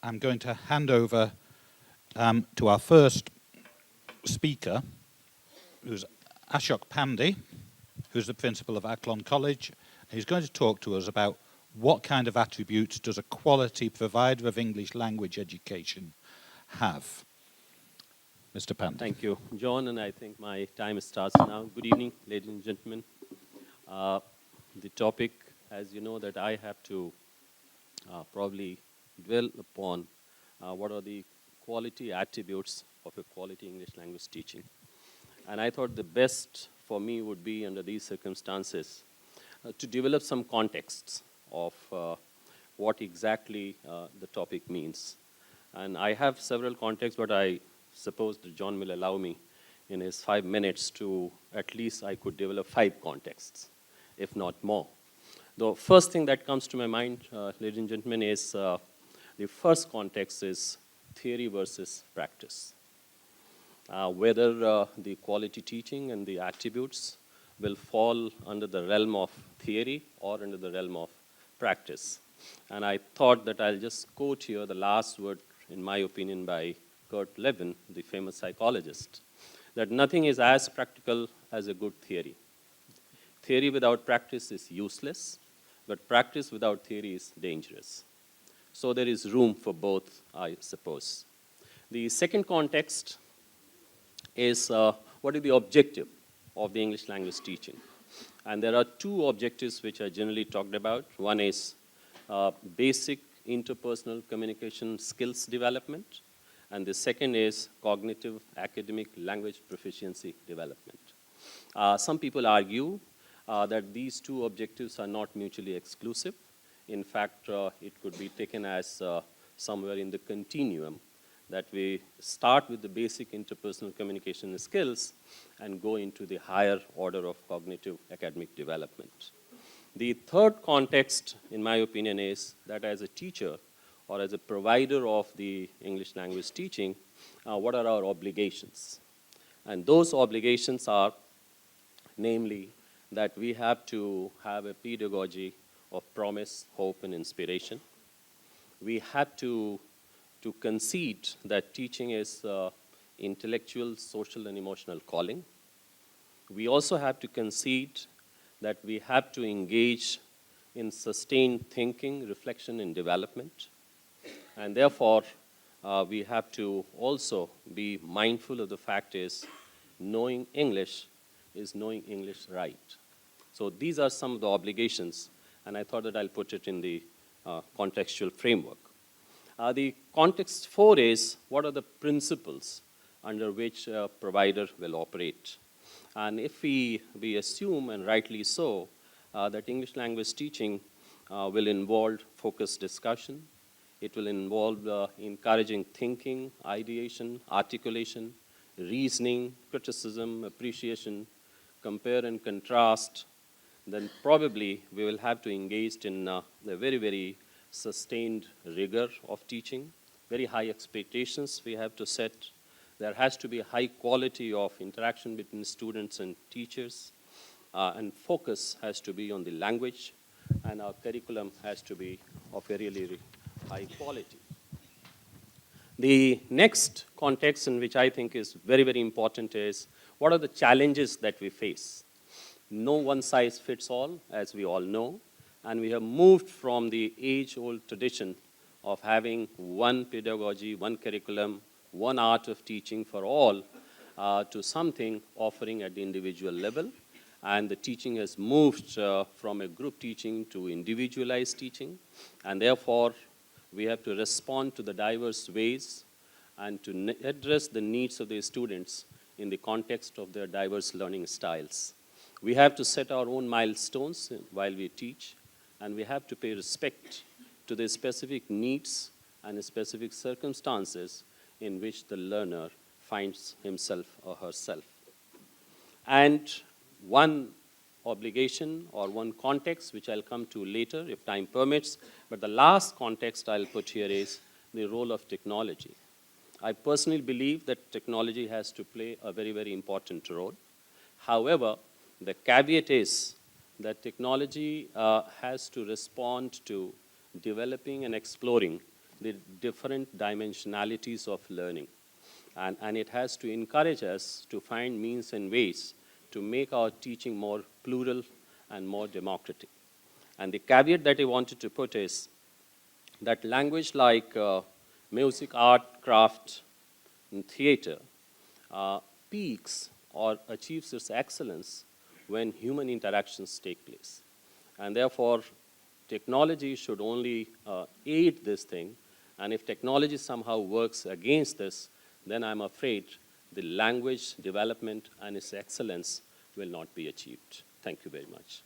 I'm going to hand over to our first speaker, who's Ashok Pandey, who's the principal of Ahlcon College. He's going to talk to us about what kind of attributes does a quality provider of English language education have. Mr. Pandey. Thank you, John, and I think my time starts now. Good evening, ladies and gentlemen. The topic, as you know, that I have to probably dwell upon what are the quality attributes of a quality English language teaching. And I thought the best for me would be, under these circumstances, to develop some contexts of what exactly the topic means. And I have several contexts, but I suppose that John will allow me in his 5 minutes to, at least I could develop 5 contexts, if not more. The first thing that comes to my mind, ladies and gentlemen, is the first context is theory versus practice. Whether the quality teaching and the attributes will fall under the realm of theory or under the realm of practice. And I thought that I'll just quote here the last word, in my opinion, by Kurt Lewin, the famous psychologist, that nothing is as practical as a good theory. Theory without practice is useless, but practice without theory is dangerous. So there is room for both, I suppose. The second context is what is the objective of the English language teaching? And there are 2 objectives which are generally talked about. One is basic interpersonal communication skills development, and the second is cognitive academic language proficiency development. Some people argue that these 2 objectives are not mutually exclusive. In fact, it could be taken as somewhere in the continuum, that we start with the basic interpersonal communication skills and go into the higher order of cognitive academic development. The third context, in my opinion, is that as a teacher or as a provider of the English language teaching, what are our obligations? And those obligations are, namely, that we have to have a pedagogy of promise, hope, and inspiration. We have to concede that teaching is intellectual, social, and emotional calling. We also have to concede that we have to engage in sustained thinking, reflection, and development. And therefore, we have to also be mindful of the fact is knowing English is knowing English right. So these are some of the obligations, and I thought that I'll put it in the contextual framework. The context 4 is what are the principles under which a provider will operate. And if we assume, and rightly so, that English language teaching will involve focused discussion, it will involve encouraging thinking, ideation, articulation, reasoning, criticism, appreciation, compare and contrast, then probably we will have to engage in a very, very sustained rigor of teaching, very high expectations we have to set. There has to be a high quality of interaction between students and teachers, and focus has to be on the language, and our curriculum has to be of a really high quality. The next context in which I think is very, very important is what are the challenges that we face? No one size fits all, as we all know, and we have moved from the age-old tradition of having one pedagogy, one curriculum, one art of teaching for all, to something offering at the individual level. And the teaching has moved from a group teaching to individualized teaching, and therefore we have to respond to the diverse ways and to address the needs of the students in the context of their diverse learning styles. We have to set our own milestones while we teach, and we have to pay respect to the specific needs and specific circumstances in which the learner finds himself or herself. And one obligation or one context, which I'll come to later if time permits, but the last context I'll put here is the role of technology. I personally believe that technology has to play a very, very important role. However, the caveat is that technology has to respond to developing and exploring the different dimensionalities of learning. And it has to encourage us to find means and ways to make our teaching more plural and more democratic. And the caveat that I wanted to put is that language like music, art, craft, and theater peaks or achieves its excellence when human interactions take place. And therefore, technology should only aid this thing. And if technology somehow works against this, then I'm afraid the language development and its excellence will not be achieved. Thank you very much.